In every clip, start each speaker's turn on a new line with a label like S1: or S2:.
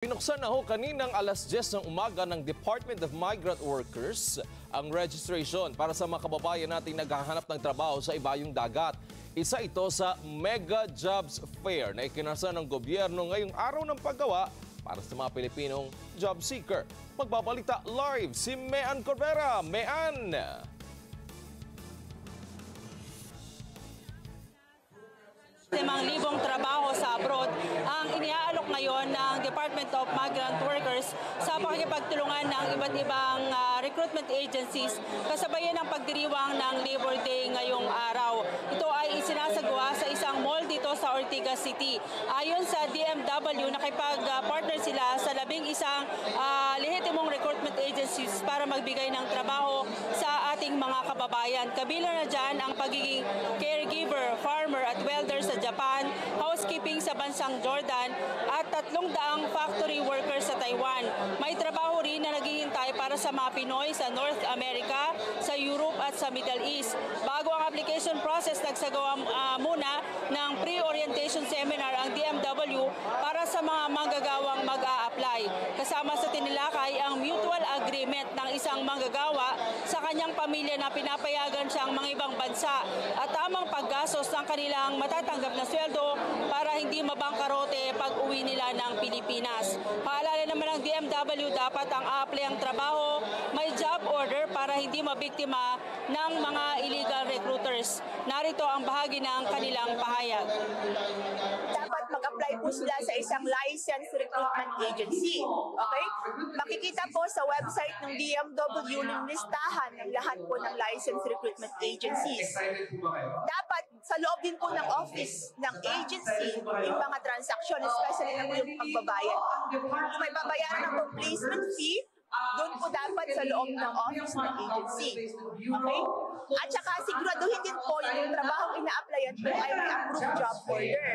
S1: Binuksan na ho kaninang alas 10 ng umaga ng Department of Migrant Workers ang registration para sa mga kababayan nating naghahanap ng trabaho sa ibayong dagat. Isa ito sa Mega Jobs Fair na ikinasa ng gobyerno ngayong araw ng paggawa para sa mga Pilipinong job seeker. Magbabalita live si Mean Corvera. Mean!
S2: 5,000 trabaho sa abroad ang iniaalok ngayon ng Department of Migrant Workers sa pakikipagtulungan ng iba't ibang recruitment agencies kasabayan ng pagdiriwang ng Labor Day ngayong araw. Ito ay isinasagawa sa isang mall dito sa Ortigas City. Ayon sa DMW, nakipag-partner sila sa 11 lehitimong recruitment agencies para magbigay ng trabaho sa ating mga kababayan. Kabilang na dyan ang pagiging caregiver, farmer at welder sa Japan, housekeeping sa bansang Jordan at 300 factory workers sa Taiwan. May trabaho rin na naghihintay para sa mga Pinoy sa North America, sa Europe at sa Middle East. Bago ang application process, nagsagawa muna ng pre-orientation seminar ang DMW para sa mga manggagawang mag-a-apply. Kasama sa tinilakay ang mutual agreement ng isang manggagawa sa kanyang pamilya na pinapayagan siyang mga ibang bansa at tamang paggastos ng kanilang matatanggap na sweldo para hindi mabangkarote pag uwi nila ng Pilipinas. Paalala naman ng DMW, dapat ang apply ang trabaho may job order para hindi mabiktima ng mga illegal recruiters. Narito ang bahagi ng kanilang pahayag.
S3: Dapat mag-apply po sila sa isang licensed recruitment agency. Okay? Makikita po sa website ng DMW yung listahan ng lahat po ng licensed recruitment agencies. Dapat sa loob din po ng office ng agency yung mga transaksyon, especially na po yung pagbabayad. Kung may babayaran ng placement fee, doon po dapat sa loob ng office ng agency. Okay? At saka siguraduhin din po yung trabaho ina-applyan po ay may approved job order.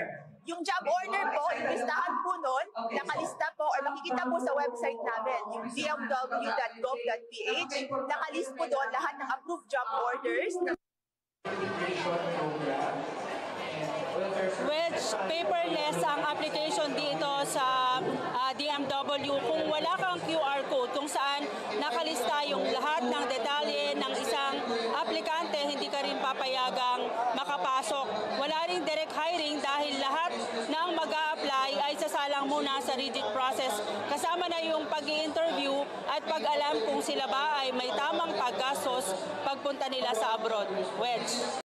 S3: Yung job order po, yung listahan po noon, nakalista po or makikita po sa website namin, yung dmw.gov.ph, nakalist po doon lahat ng approved job orders.
S2: Which paperless ang application dito sa DMW kung wala kang QR code kung saan nakalista yung lahat ng detalye ng isang aplikante, hindi ka rin papayagang makapasok. Wala ring direct hiring dahil lahat ng mag-a-apply ay sasalang muna sa rigid process. Kasama na yung pag-i-interview at pag-alam kung sila ba ay may tamang paggastos pagpunta nila sa abroad. Wedge.